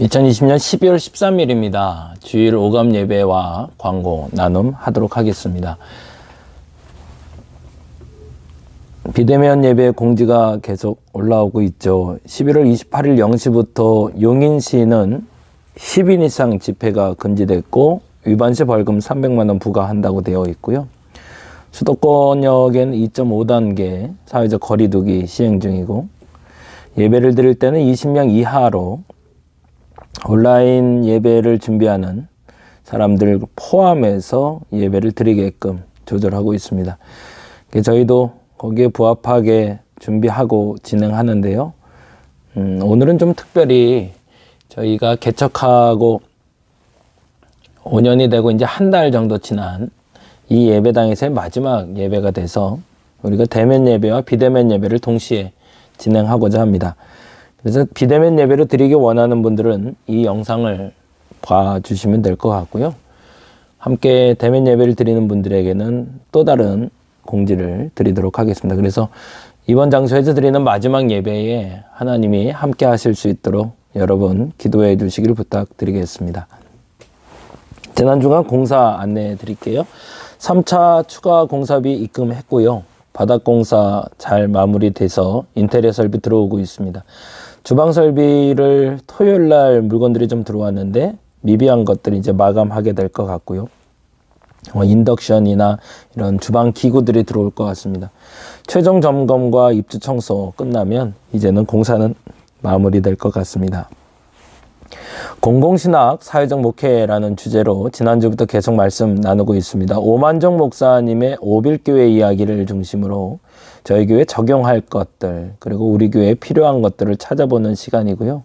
2020년 12월 13일입니다. 주일 오감 예배와 광고 나눔 하도록 하겠습니다. 비대면 예배 공지가 계속 올라오고 있죠. 11월 28일 0시부터 용인시는 10인 이상 집회가 금지됐고 위반 시 벌금 300만 원 부과한다고 되어 있고요. 수도권역엔 2.5단계 사회적 거리두기 시행 중이고, 예배를 드릴 때는 20명 이하로 온라인 예배를 준비하는 사람들 포함해서 예배를 드리게끔 조절하고 있습니다. 저희도 거기에 부합하게 준비하고 진행하는데요. 오늘은 좀 특별히 저희가 개척하고 5년이 되고 이제 한 달 정도 지난 이 예배당에서의 마지막 예배가 돼서 우리가 대면 예배와 비대면 예배를 동시에 진행하고자 합니다. 그래서 비대면 예배를 드리기 원하는 분들은 이 영상을 봐주시면 될 것 같고요. 함께 대면 예배를 드리는 분들에게는 또 다른 공지를 드리도록 하겠습니다. 그래서 이번 장소에서 드리는 마지막 예배에 하나님이 함께 하실 수 있도록 여러분 기도해 주시길 부탁드리겠습니다. 재난중앙 공사 안내해 드릴게요. 3차 추가 공사비 입금했고요. 바닥공사 잘 마무리돼서 인테리어 설비 들어오고 있습니다. 주방 설비를 토요일 날 물건들이 좀 들어왔는데 미비한 것들이 이제 마감하게 될 것 같고요. 인덕션이나 이런 주방 기구들이 들어올 것 같습니다. 최종 점검과 입주 청소 끝나면 이제는 공사는 마무리될 것 같습니다. 공공신학 사회적 목회라는 주제로 지난주부터 계속 말씀 나누고 있습니다. 오만정 목사님의 오빌교회 이야기를 중심으로 저희 교회에 적용할 것들, 그리고 우리 교회에 필요한 것들을 찾아보는 시간이고요.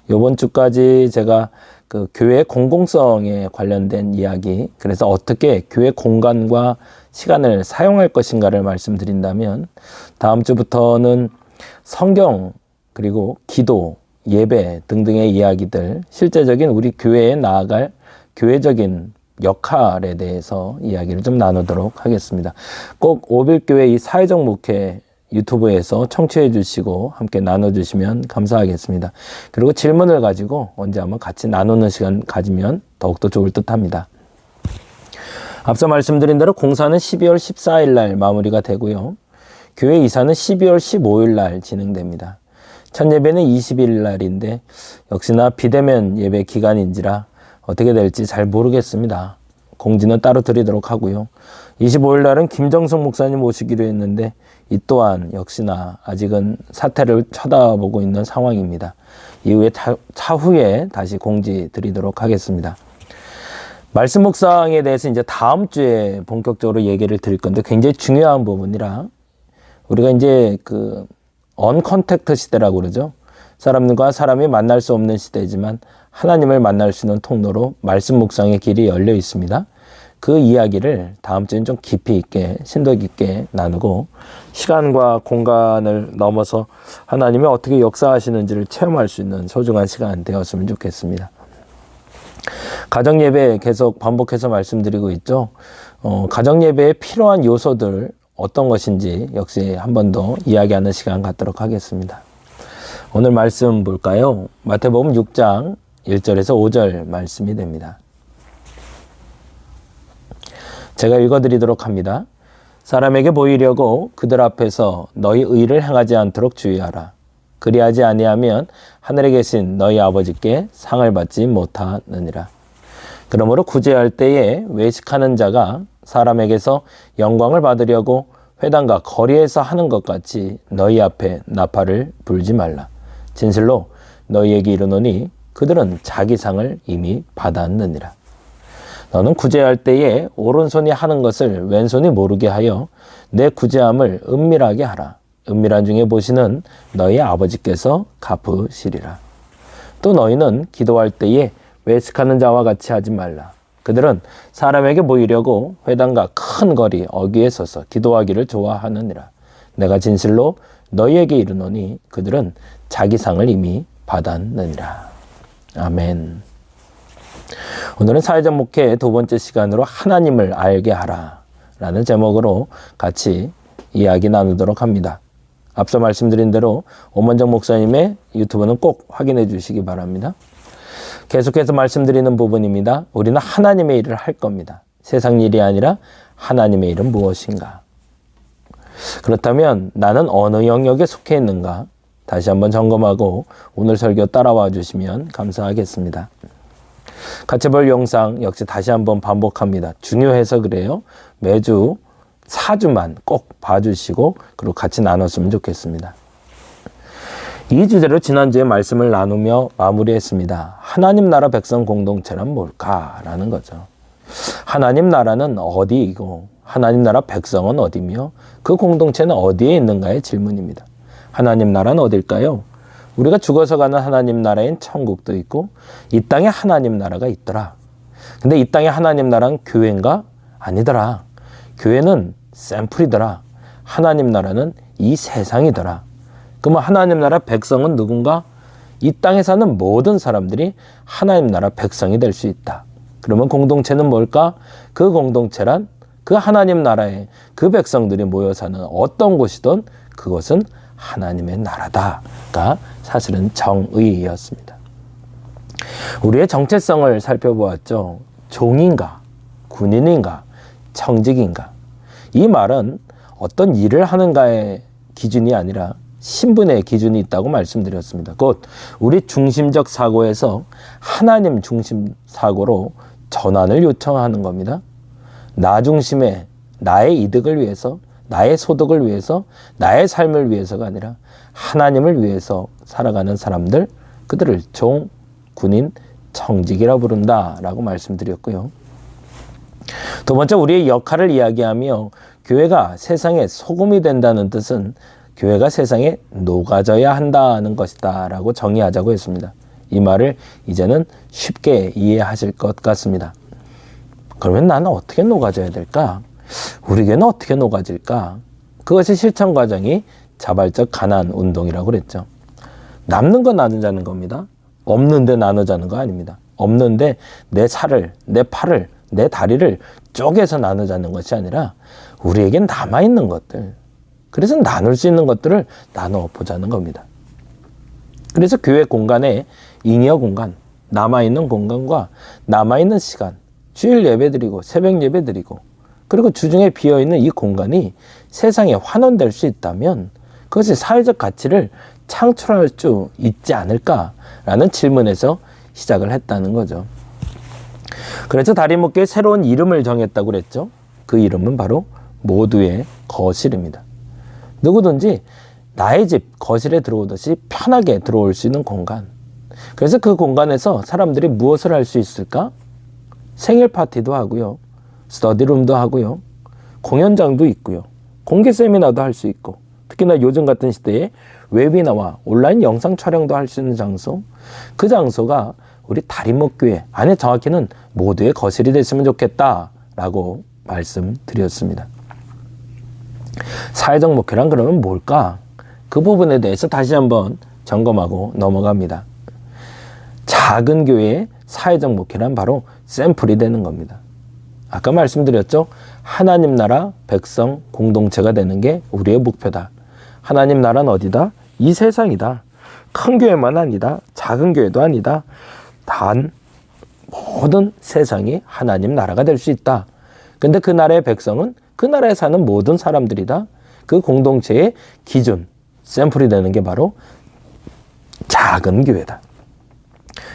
이번 주까지 제가 그 교회 공공성에 관련된 이야기, 그래서 어떻게 교회 공간과 시간을 사용할 것인가를 말씀드린다면, 다음 주부터는 성경, 그리고 기도, 예배 등등의 이야기들, 실제적인 우리 교회에 나아갈 교회적인 역할에 대해서 이야기를 좀 나누도록 하겠습니다. 꼭 오빌교회 이 사회적 목회 유튜브에서 청취해 주시고 함께 나눠주시면 감사하겠습니다. 그리고 질문을 가지고 언제 한번 같이 나누는 시간 가지면 더욱더 좋을 듯 합니다. 앞서 말씀드린 대로 공사는 12월 14일 날 마무리가 되고요. 교회 이사는 12월 15일 날 진행됩니다. 첫 예배는 20일 날인데 역시나 비대면 예배 기간인지라 어떻게 될지 잘 모르겠습니다. 공지는 따로 드리도록 하고요. 25일 날은 김정성 목사님 오시기로 했는데 이 또한 역시나 아직은 사태를 쳐다보고 있는 상황입니다. 이후에 차후에 다시 공지 드리도록 하겠습니다. 말씀 묵상에 대해서 이제 다음 주에 본격적으로 얘기를 드릴 건데 굉장히 중요한 부분이라, 우리가 이제 그 언컨택트 시대라고 그러죠. 사람과 사람이 만날 수 없는 시대지만 하나님을 만날 수 있는 통로로 말씀 묵상의 길이 열려 있습니다. 그 이야기를 다음 주엔 좀 깊이 있게, 심도 깊게 나누고 시간과 공간을 넘어서 하나님이 어떻게 역사하시는지를 체험할 수 있는 소중한 시간 되었으면 좋겠습니다. 가정예배 계속 반복해서 말씀드리고 있죠. 가정예배에 필요한 요소들 어떤 것인지 역시 한 번 더 이야기하는 시간 갖도록 하겠습니다. 오늘 말씀 볼까요? 마태복음 6장 1절에서 5절 말씀이 됩니다. 제가 읽어드리도록 합니다. 사람에게 보이려고 그들 앞에서 너희 의를 행하지 않도록 주의하라. 그리하지 아니하면 하늘에 계신 너희 아버지께 상을 받지 못하느니라. 그러므로 구제할 때에 외식하는 자가 사람에게서 영광을 받으려고 회당과 거리에서 하는 것 같이 너희 앞에 나팔을 불지 말라. 진실로 너희에게 이르노니 그들은 자기 상을 이미 받았느니라. 너는 구제할 때에 오른손이 하는 것을 왼손이 모르게 하여 내 구제함을 은밀하게 하라. 은밀한 중에 보시는 너희 아버지께서 갚으시리라. 또 너희는 기도할 때에 외식하는 자와 같이 하지 말라. 그들은 사람에게 보이려고 회당과 큰 거리 어귀에 서서 기도하기를 좋아하느니라. 내가 진실로 너희에게 이르노니 그들은 자기 상을 이미 받았느니라. 아멘. 오늘은 사회적 목회의 두 번째 시간으로 하나님을 알게 하라 라는 제목으로 같이 이야기 나누도록 합니다. 앞서 말씀드린 대로 오만정 목사님의 유튜브는 꼭 확인해 주시기 바랍니다. 계속해서 말씀드리는 부분입니다. 우리는 하나님의 일을 할 겁니다. 세상 일이 아니라 하나님의 일은 무엇인가? 그렇다면 나는 어느 영역에 속해 있는가? 다시 한번 점검하고 오늘 설교 따라와 주시면 감사하겠습니다. 같이 볼 영상 역시 다시 한번 반복합니다. 중요해서 그래요. 매주 4주만 꼭 봐주시고 그리고 같이 나눴으면 좋겠습니다. 이 주제로 지난주에 말씀을 나누며 마무리했습니다. 하나님 나라 백성 공동체란 뭘까라는 거죠. 하나님 나라는 어디이고 하나님 나라 백성은 어디며 그 공동체는 어디에 있는가의 질문입니다. 하나님 나라는 어딜까요? 우리가 죽어서 가는 하나님 나라엔 천국도 있고 이 땅에 하나님 나라가 있더라. 근데 이 땅에 하나님 나라는 교회인가? 아니더라. 교회는 샘플이더라. 하나님 나라는 이 세상이더라. 그러면 하나님 나라 백성은 누군가? 이 땅에 사는 모든 사람들이 하나님 나라 백성이 될 수 있다. 그러면 공동체는 뭘까? 그 공동체란 그 하나님 나라에 그 백성들이 모여 사는 어떤 곳이든 그것은 하나님의 나라다가 사실은 정의였습니다. 우리의 정체성을 살펴보았죠. 종인가? 군인인가? 청직인가? 이 말은 어떤 일을 하는가의 기준이 아니라 신분의 기준이 있다고 말씀드렸습니다. 곧 우리 중심적 사고에서 하나님 중심 사고로 전환을 요청하는 겁니다. 나 중심의 나의 이득을 위해서, 나의 소득을 위해서, 나의 삶을 위해서가 아니라 하나님을 위해서 살아가는 사람들, 그들을 종, 군인, 청직이라 부른다라고 말씀드렸고요. 두 번째, 우리의 역할을 이야기하며 교회가 세상의 소금이 된다는 뜻은 교회가 세상에 녹아져야 한다는 것이다 라고 정의하자고 했습니다. 이 말을 이제는 쉽게 이해하실 것 같습니다. 그러면 나는 어떻게 녹아져야 될까? 우리 교회는 어떻게 녹아질까? 그것이 실천 과정이 자발적 가난 운동이라고 그랬죠. 남는 거 나누자는 겁니다. 없는데 나누자는 거 아닙니다. 없는데 내 살을, 내 팔을, 내 다리를 쪼개서 나누자는 것이 아니라 우리에겐 남아있는 것들, 그래서 나눌 수 있는 것들을 나눠 보자는 겁니다. 그래서 교회 공간에 잉여 공간, 남아있는 공간과 남아있는 시간, 주일 예배 드리고 새벽 예배 드리고 그리고 주중에 비어있는 이 공간이 세상에 환원될 수 있다면 그것이 사회적 가치를 창출할 수 있지 않을까라는 질문에서 시작을 했다는 거죠. 그래서 다림목교에 새로운 이름을 정했다고 그랬죠. 그 이름은 바로 모두의 거실입니다. 누구든지 나의 집 거실에 들어오듯이 편하게 들어올 수 있는 공간. 그래서 그 공간에서 사람들이 무엇을 할 수 있을까? 생일 파티도 하고요. 스터디룸도 하고요. 공연장도 있고요. 공개 세미나도 할 수 있고 특히나 요즘 같은 시대에 웨비나와 온라인 영상 촬영도 할 수 있는 장소. 그 장소가 우리 다림목교회 안에 정확히는 모두의 거실이 됐으면 좋겠다라고 말씀드렸습니다. 사회적 목회란 그러면 뭘까? 그 부분에 대해서 다시 한번 점검하고 넘어갑니다. 작은 교회의 사회적 목회란 바로 샘플이 되는 겁니다. 아까 말씀드렸죠? 하나님 나라 백성 공동체가 되는 게 우리의 목표다. 하나님 나라는 어디다? 이 세상이다. 큰 교회만 아니다. 작은 교회도 아니다. 단 모든 세상이 하나님 나라가 될 수 있다. 근데 그 나라의 백성은 그 나라에 사는 모든 사람들이다. 그 공동체의 기준, 샘플이 되는 게 바로 작은 교회다.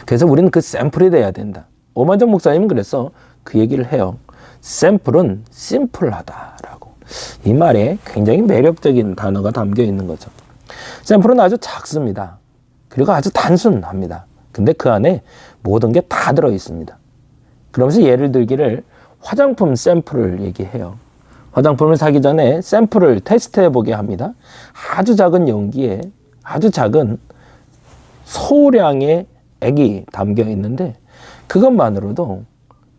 그래서 우리는 그 샘플이 돼야 된다. 오만정 목사님은 그래서 그 얘기를 해요. 샘플은 심플하다라고. 이 말에 굉장히 매력적인 단어가 담겨 있는 거죠. 샘플은 아주 작습니다. 그리고 아주 단순합니다. 근데 그 안에 모든 게 다 들어 있습니다. 그러면서 예를 들기를 화장품 샘플을 얘기해요. 화장품을 사기 전에 샘플을 테스트해 보게 합니다. 아주 작은 용기에 아주 작은 소량의 액이 담겨 있는데 그것만으로도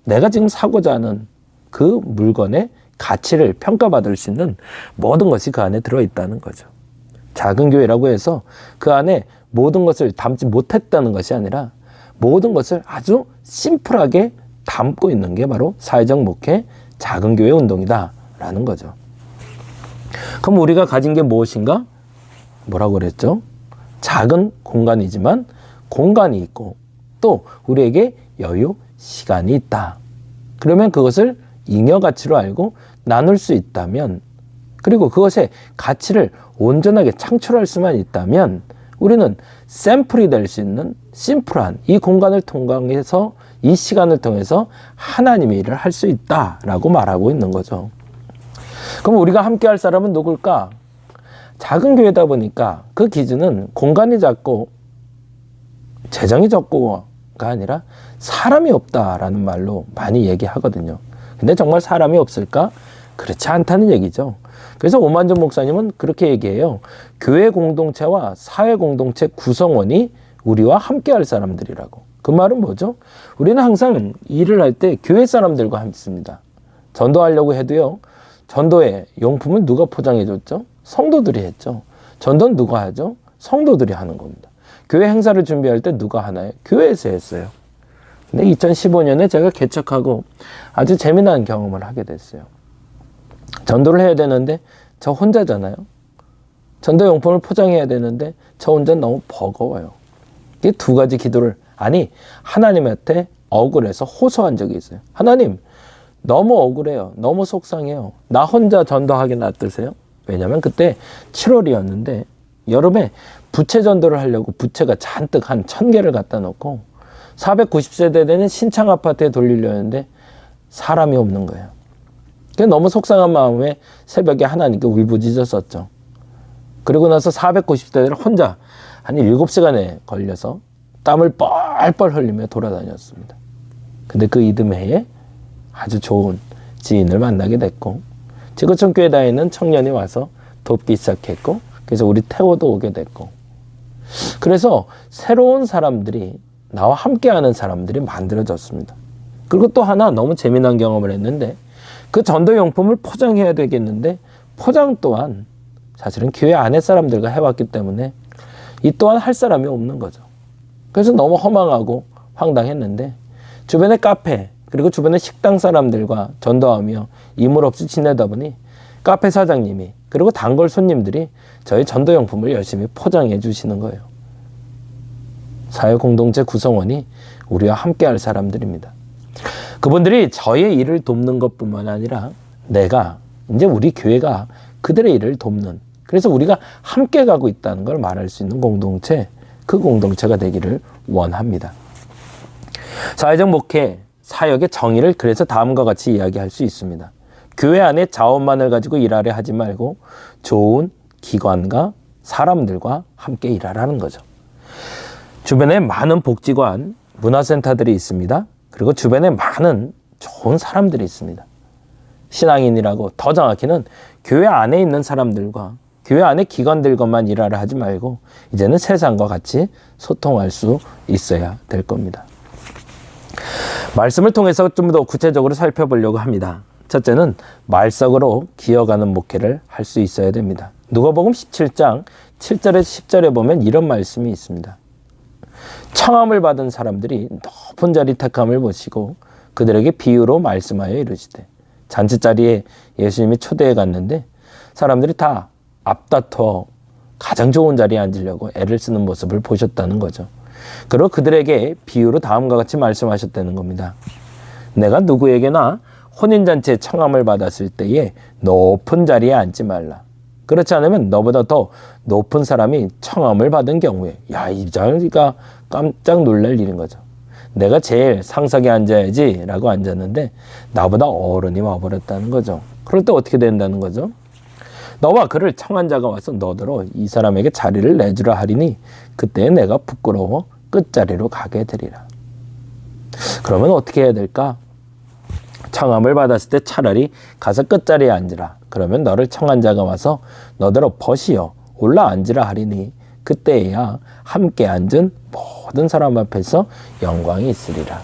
내가 지금 사고자 하는 그 물건의 가치를 평가받을 수 있는 모든 것이 그 안에 들어있다는 거죠. 작은 교회라고 해서 그 안에 모든 것을 담지 못했다는 것이 아니라 모든 것을 아주 심플하게 담고 있는 게 바로 사회적 목회 작은 교회 운동이다 라는 거죠. 그럼 우리가 가진 게 무엇인가? 뭐라고 그랬죠? 작은 공간이지만 공간이 있고 또 또 우리에게 여유, 시간이 있다. 그러면 그것을 잉여 가치로 알고 나눌 수 있다면, 그리고 그것의 가치를 온전하게 창출할 수만 있다면 우리는 샘플이 될 수 있는 심플한 이 공간을 통해서, 이 시간을 통해서 하나님의 일을 할 수 있다라고 말하고 있는 거죠. 그럼 우리가 함께 할 사람은 누굴까? 작은 교회다 보니까 그 기준은 공간이 작고 재정이 적고가 아니라 사람이 없다라는 말로 많이 얘기하거든요. 근데 정말 사람이 없을까? 그렇지 않다는 얘기죠. 그래서 오만정 목사님은 그렇게 얘기해요. 교회 공동체와 사회 공동체 구성원이 우리와 함께 할 사람들이라고. 그 말은 뭐죠? 우리는 항상 일을 할 때 교회 사람들과 함께합니다. 전도하려고 해도요, 전도의 용품은 누가 포장해 줬죠? 성도들이 했죠. 전도는 누가 하죠? 성도들이 하는 겁니다. 교회 행사를 준비할 때 누가 하나요? 교회에서 했어요. 근데 2015년에 제가 개척하고 아주 재미난 경험을 하게 됐어요. 전도를 해야 되는데 저 혼자잖아요. 전도 용품을 포장해야 되는데 저 혼자 너무 버거워요. 이게 두 가지 기도를, 아니 하나님한테 억울해서 호소한 적이 있어요. 하나님, 너무 억울해요. 너무 속상해요. 나 혼자 전도하게 놔두세요. 왜냐면 그때 7월이었는데 여름에 부채 전도를 하려고 부채가 잔뜩 한 1000개를 갖다 놓고 490세대 되는 신창 아파트에 돌리려 했는데 사람이 없는 거예요. 너무 속상한 마음에 새벽에 하나님께 울부짖었었죠. 그리고 나서 490세대를 혼자 한 7시간에 걸려서 땀을 뻘뻘 흘리며 돌아다녔습니다. 근데 그 이듬해에 아주 좋은 지인을 만나게 됐고, 지구촌 교회 다니는 청년이 와서 돕기 시작했고, 그래서 우리 태호도 오게 됐고, 그래서 새로운 사람들이, 나와 함께하는 사람들이 만들어졌습니다. 그리고 또 하나 너무 재미난 경험을 했는데, 그 전도용품을 포장해야 되겠는데 포장 또한 사실은 교회 안에 사람들과 해왔기 때문에 이 또한 할 사람이 없는 거죠. 그래서 너무 허망하고 황당했는데 주변에 카페 그리고 주변에 식당 사람들과 전도하며 이물 없이 지내다 보니 카페 사장님이 그리고 단골 손님들이 저희 전도용품을 열심히 포장해 주시는 거예요. 사회공동체 구성원이 우리와 함께할 사람들입니다. 그분들이 저의 일을 돕는 것뿐만 아니라 내가, 이제 우리 교회가 그들의 일을 돕는, 그래서 우리가 함께 가고 있다는 걸 말할 수 있는 공동체, 그 공동체가 되기를 원합니다. 사회적 목회, 사역의 정의를 그래서 다음과 같이 이야기할 수 있습니다. 교회 안에 자원만을 가지고 일하려 하지 말고 좋은 기관과 사람들과 함께 일하라는 거죠. 주변에 많은 복지관, 문화센터들이 있습니다. 그리고 주변에 많은 좋은 사람들이 있습니다. 신앙인이라고, 더 정확히는 교회 안에 있는 사람들과 교회 안에 기관들과만 일하려 하지 말고 이제는 세상과 같이 소통할 수 있어야 될 겁니다. 말씀을 통해서 좀 더 구체적으로 살펴보려고 합니다. 첫째는 말석으로 기어가는 목회를 할 수 있어야 됩니다. 누가복음 17장 7절에서 10절에 보면 이런 말씀이 있습니다. 청함을 받은 사람들이 높은 자리 택함을 보시고 그들에게 비유로 말씀하여 이르시되, 잔치자리에 예수님이 초대해 갔는데 사람들이 다 앞다퉈 가장 좋은 자리에 앉으려고 애를 쓰는 모습을 보셨다는 거죠. 그리고 그들에게 비유로 다음과 같이 말씀하셨다는 겁니다. 내가 누구에게나 혼인잔치에 청함을 받았을 때에 높은 자리에 앉지 말라. 그렇지 않으면 너보다 더 높은 사람이 청함을 받은 경우에, 야, 이 자리가 깜짝 놀랄 일인 거죠. 내가 제일 상석에 앉아야지 라고 앉았는데 나보다 어른이 와버렸다는 거죠. 그럴 때 어떻게 된다는 거죠? 너와 그를 청한 자가 와서 너더러 이 사람에게 자리를 내주라 하리니 그때 내가 부끄러워 끝자리로 가게 되리라. 그러면 어떻게 해야 될까? 청함을 받았을 때 차라리 가서 끝자리에 앉으라. 그러면 너를 청한 자가 와서 너더러 벗이여 올라 앉으라 하리니 그때야 함께 앉은 모든 사람 앞에서 영광이 있으리라.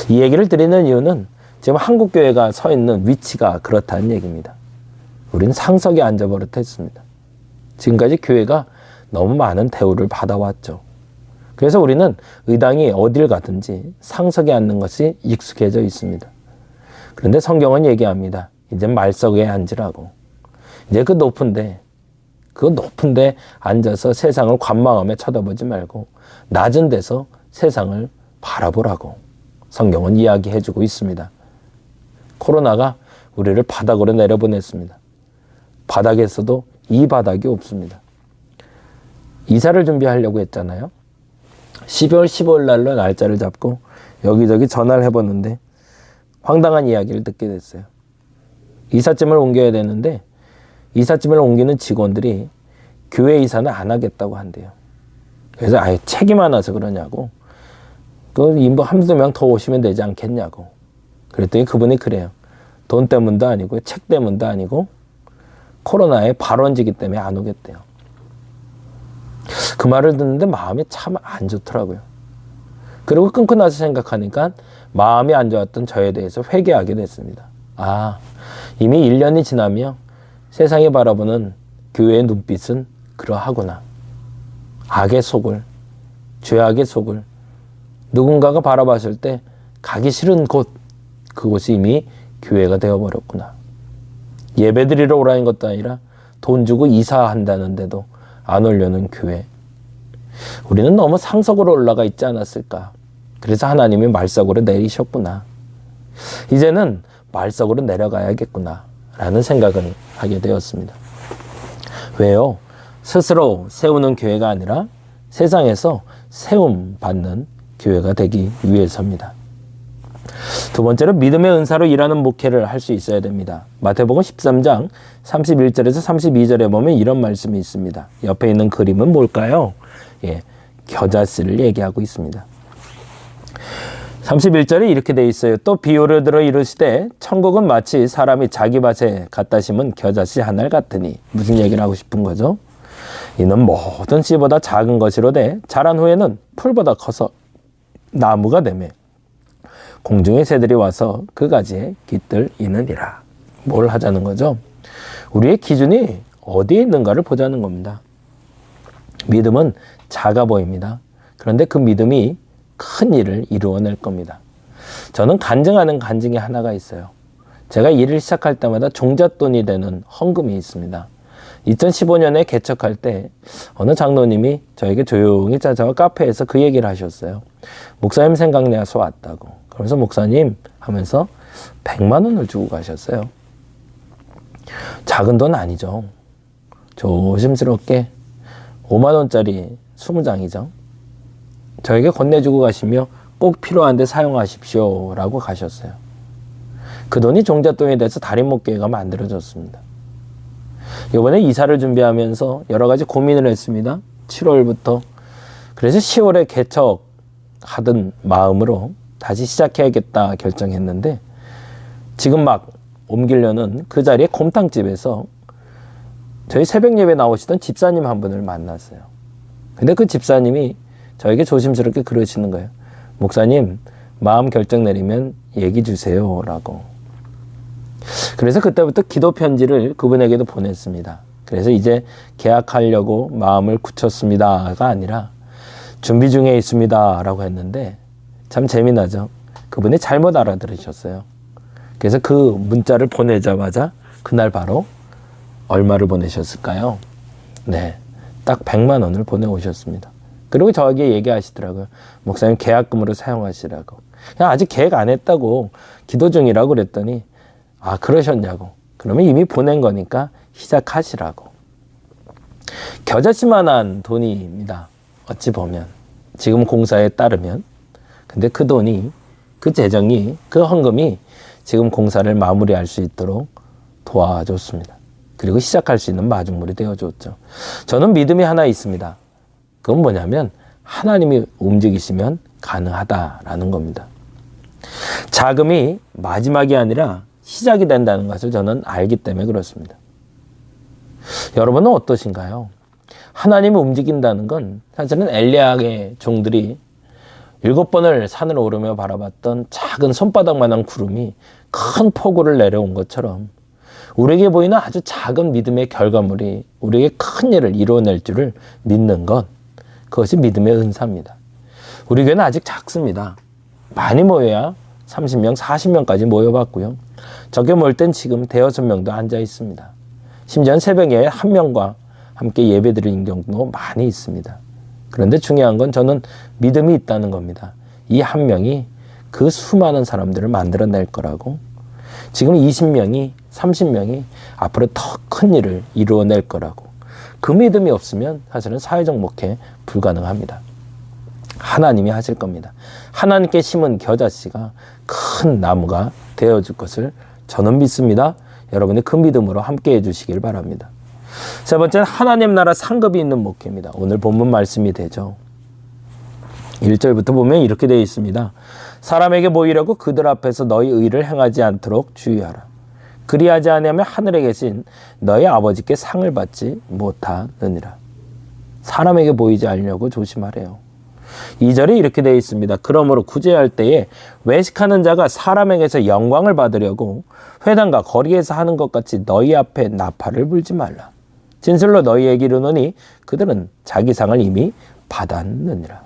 이 얘기를 드리는 이유는 지금 한국교회가 서 있는 위치가 그렇다는 얘기입니다. 우린 상석에 앉아버릇했습니다. 지금까지 교회가 너무 많은 대우를 받아왔죠. 그래서 우리는 의당이 어딜 가든지 상석에 앉는 것이 익숙해져 있습니다. 그런데 성경은 얘기합니다. 이제 말석에 앉으라고. 이제 그 높은데 앉아서 세상을 관망하며 쳐다보지 말고 낮은 데서 세상을 바라보라고 성경은 이야기해주고 있습니다. 코로나가 우리를 바닥으로 내려보냈습니다. 바닥에서도 이 바닥이 없습니다. 이사를 준비하려고 했잖아요. 12월 15일 날로 날짜를 잡고 여기저기 전화를 해봤는데 황당한 이야기를 듣게 됐어요. 이삿짐을 옮겨야 되는데 이삿짐을 옮기는 직원들이 교회 이사는 안 하겠다고 한대요. 그래서 아예 책이 많아서 그러냐고. 그 인부 한두 명 더 오시면 되지 않겠냐고. 그랬더니 그분이 그래요. 돈 때문도 아니고 책 때문도 아니고 코로나의 발원지기 때문에 안 오겠대요. 그 말을 듣는데 마음이 참 안 좋더라고요. 그리고 끊고 나서 생각하니까 마음이 안 좋았던 저에 대해서 회개하게 됐습니다. 아, 이미 1년이 지나며 세상이 바라보는 교회의 눈빛은 그러하구나. 악의 속을, 죄악의 속을 누군가가 바라봤을 때 가기 싫은 곳, 그곳이 이미 교회가 되어버렸구나. 예배드리러 오라는 것도 아니라 돈 주고 이사한다는데도 안 오려는 교회. 우리는 너무 상석으로 올라가 있지 않았을까. 그래서 하나님이 말석으로 내리셨구나. 이제는 말석으로 내려가야겠구나 라는 생각을 하게 되었습니다. 왜요? 스스로 세우는 교회가 아니라 세상에서 세움 받는 교회가 되기 위해서입니다. 두 번째로 믿음의 은사로 일하는 목회를 할 수 있어야 됩니다. 마태복음 13장 31절에서 32절에 보면 이런 말씀이 있습니다. 옆에 있는 그림은 뭘까요? 겨자씨를 얘기하고 있습니다. 31절에 이렇게 돼 있어요. 또 비유를 들어 이르시되 천국은 마치 사람이 자기 밭에 갖다 심은 겨자씨 한 알 같으니. 무슨 얘기를 하고 싶은 거죠? 이는 모든 씨보다 작은 것이로되 자란 후에는 풀보다 커서 나무가 되며 공중의 새들이 와서 그 가지에 깃들 이느니라. 뭘 하자는 거죠? 우리의 기준이 어디에 있는가를 보자는 겁니다. 믿음은 작아 보입니다. 그런데 그 믿음이 큰 일을 이루어낼 겁니다. 저는 간증하는 간증이 하나가 있어요. 제가 일을 시작할 때마다 종잣돈이 되는 헌금이 있습니다. 2015년에 개척할 때 어느 장로님이 저에게 조용히 찾아와 카페에서 그 얘기를 하셨어요. 목사님 생각나서 왔다고. 그러면서 목사님 하면서 100만 원을 주고 가셨어요. 작은 돈 아니죠. 조심스럽게 5만 원짜리 20장이죠. 저에게 건네주고 가시며 꼭 필요한데 사용하십시오 라고 가셨어요. 그 돈이 종잣돈이 돼서 달인목교회가 만들어졌습니다. 이번에 이사를 준비하면서 여러 가지 고민을 했습니다. 7월부터. 그래서 10월에 개척하던 마음으로 다시 시작해야겠다 결정했는데 지금 막 옮기려는 그 자리에 곰탕집에서 저희 새벽 예배 나오시던 집사님 한 분을 만났어요. 근데 그 집사님이 저에게 조심스럽게 그러시는 거예요. 목사님, 마음 결정 내리면 얘기 주세요 라고. 그래서 그때부터 기도 편지를 그분에게도 보냈습니다. 그래서 이제 계약하려고 마음을 굳혔습니다가 아니라 준비 중에 있습니다 라고 했는데 참 재미나죠. 그분이 잘못 알아들으셨어요. 그래서 그 문자를 보내자마자 그날 바로 얼마를 보내셨을까요? 네, 딱 100만 원을 보내오셨습니다. 그리고 저에게 얘기하시더라고요. 목사님 계약금으로 사용하시라고. 그냥 아직 계획 안 했다고 기도 중이라고 그랬더니 아 그러셨냐고. 그러면 이미 보낸 거니까 시작하시라고. 겨자씨만한 돈입니다. 어찌 보면 지금 공사에 따르면. 근데 그 돈이 그 재정이 그 헌금이 지금 공사를 마무리할 수 있도록 도와줬습니다. 그리고 시작할 수 있는 마중물이 되어줬죠. 저는 믿음이 하나 있습니다. 그건 뭐냐면 하나님이 움직이시면 가능하다라는 겁니다. 자금이 마지막이 아니라 시작이 된다는 것을 저는 알기 때문에 그렇습니다. 여러분은 어떠신가요? 하나님이 움직인다는 건 사실은 엘리야의 종들이 7번을 산을 오르며 바라봤던 작은 손바닥만한 구름이 큰 폭우를 내려온 것처럼 우리에게 보이는 아주 작은 믿음의 결과물이 우리에게 큰 일을 이루어낼 줄을 믿는 것, 그것이 믿음의 은사입니다. 우리 교회는 아직 작습니다. 많이 모여야 30명, 40명까지 모여봤고요. 적게 모일 땐 지금 5-6명도 앉아 있습니다. 심지어는 새벽에 1명과 함께 예배드리는 경우도 많이 있습니다. 그런데 중요한 건 저는 믿음이 있다는 겁니다. 이 한 명이 그 수많은 사람들을 만들어낼 거라고, 지금 20명이 30명이 앞으로 더 큰 일을 이루어낼 거라고, 그 믿음이 없으면 사실은 사회적 목회 불가능합니다. 하나님이 하실 겁니다. 하나님께 심은 겨자씨가 큰 나무가 되어줄 것을 저는 믿습니다. 여러분이 그 믿음으로 함께 해주시길 바랍니다. 세 번째는 하나님 나라 상급이 있는 목회입니다. 오늘 본문 말씀이 되죠. 1절부터 보면 이렇게 되어 있습니다. 사람에게 보이려고 그들 앞에서 너희 의를 행하지 않도록 주의하라. 그리하지 아니하면 하늘에 계신 너희 아버지께 상을 받지 못하느니라. 사람에게 보이지 않으려고 조심하래요. 2절에 이렇게 되어 있습니다. 그러므로 구제할 때에 외식하는 자가 사람에게서 영광을 받으려고 회당과 거리에서 하는 것 같이 너희 앞에 나팔을 불지 말라. 진실로 너희에게 이르노니 그들은 자기 상을 이미 받았느니라.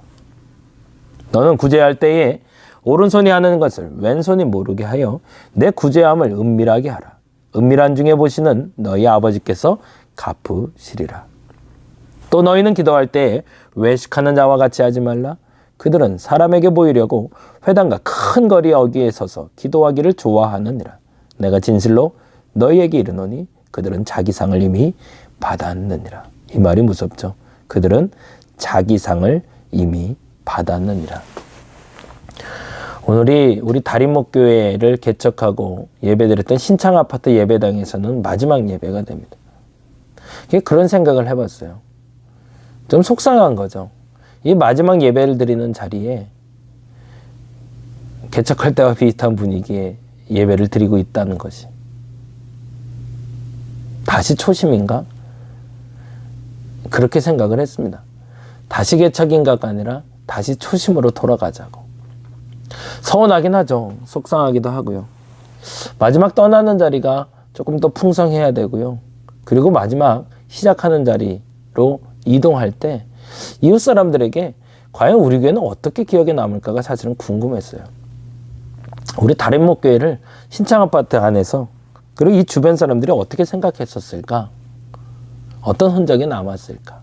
너는 구제할 때에 오른손이 하는 것을 왼손이 모르게 하여 내 구제함을 은밀하게 하라. 은밀한 중에 보시는 너희 아버지께서 갚으시리라. 또 너희는 기도할 때에 외식하는 자와 같이 하지 말라. 그들은 사람에게 보이려고 회당과 큰 거리 어귀에 서서 기도하기를 좋아하느니라. 내가 진실로 너희에게 이르노니 그들은 자기 상을 이미 받았느니라. 이 말이 무섭죠. 그들은 자기 상을 이미 받았느니라. 오늘이 우리 다림목교회를 개척하고 예배드렸던 신창아파트 예배당에서는 마지막 예배가 됩니다. 그런 생각을 해봤어요. 좀 속상한 거죠. 이 마지막 예배를 드리는 자리에 개척할 때와 비슷한 분위기에 예배를 드리고 있다는 것이 다시 초심인가? 그렇게 생각을 했습니다. 다시 개척인가가 아니라 다시 초심으로 돌아가자고. 서운하긴 하죠. 속상하기도 하고요. 마지막 떠나는 자리가 조금 더 풍성해야 되고요. 그리고 마지막 시작하는 자리로 이동할 때 이웃 사람들에게 과연 우리 교회는 어떻게 기억에 남을까가 사실은 궁금했어요. 우리 다림목교회를 신창아파트 안에서 그리고 이 주변 사람들이 어떻게 생각했었을까? 어떤 흔적이 남았을까?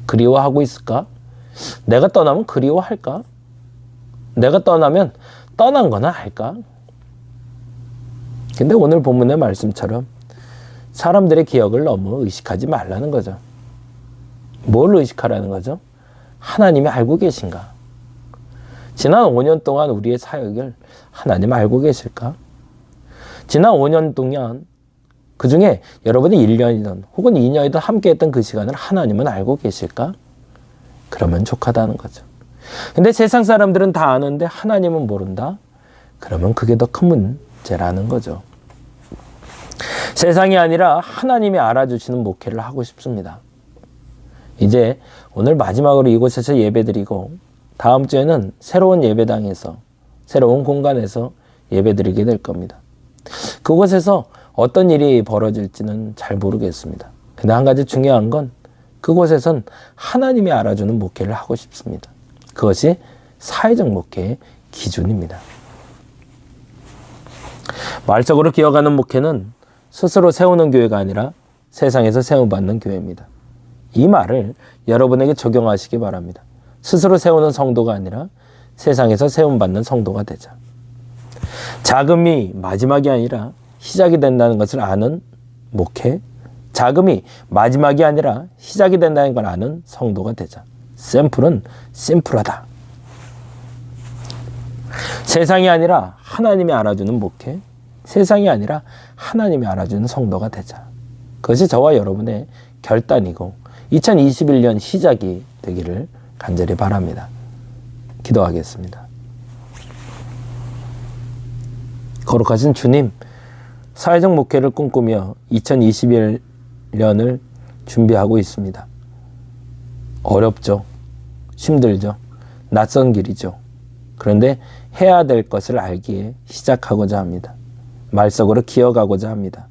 그리워하고 있을까? 내가 떠나면 그리워할까? 내가 떠나면 떠난 거나 할까? 근데 오늘 본문의 말씀처럼 사람들의 기억을 너무 의식하지 말라는 거죠. 뭘 의식하라는 거죠? 하나님이 알고 계신가? 지난 5년 동안 우리의 사역을 하나님 알고 계실까? 지난 5년 동안 그 중에 여러분이 1년이든 혹은 2년이든 함께 했던 그 시간을 하나님은 알고 계실까? 그러면 족하다는 거죠. 근데 세상 사람들은 다 아는데 하나님은 모른다? 그러면 그게 더 큰 문제라는 거죠. 세상이 아니라 하나님이 알아주시는 목회를 하고 싶습니다. 이제 오늘 마지막으로 이곳에서 예배드리고 다음 주에는 새로운 예배당에서 새로운 공간에서 예배드리게 될 겁니다. 그곳에서 어떤 일이 벌어질지는 잘 모르겠습니다. 근데 한 가지 중요한 건 그곳에선 하나님이 알아주는 목회를 하고 싶습니다. 그것이 사회적 목회의 기준입니다. 말적으로 기억하는 목회는 스스로 세우는 교회가 아니라 세상에서 세움받는 교회입니다. 이 말을 여러분에게 적용하시기 바랍니다. 스스로 세우는 성도가 아니라 세상에서 세움받는 성도가 되자. 자금이 마지막이 아니라 시작이 된다는 것을 아는 목회, 자금이 마지막이 아니라 시작이 된다는 걸 아는 성도가 되자. 샘플은 심플하다. 세상이 아니라 하나님이 알아주는 목회, 세상이 아니라 하나님이 알아주는 성도가 되자. 그것이 저와 여러분의 결단이고 2021년 시작이 되기를 간절히 바랍니다. 기도하겠습니다. 거룩하신 주님, 사회적 목회를 꿈꾸며 2021년을 준비하고 있습니다. 어렵죠. 힘들죠. 낯선 길이죠. 그런데 해야 될 것을 알기에 시작하고자 합니다. 말석으로 기어가고자 합니다.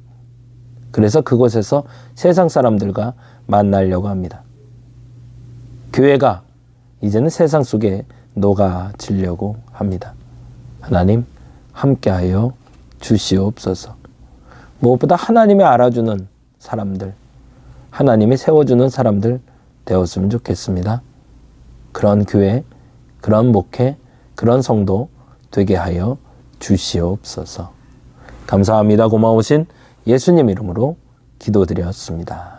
그래서 그곳에서 세상 사람들과 만나려고 합니다. 교회가 이제는 세상 속에 녹아지려고 합니다. 하나님 함께하여 주시옵소서. 무엇보다 하나님이 알아주는 사람들, 하나님이 세워주는 사람들 되었으면 좋겠습니다. 그런 교회, 그런 목회 그런 성도 되게 하여 주시옵소서. 감사합니다. 고마우신 예수님 이름으로 기도드렸습니다.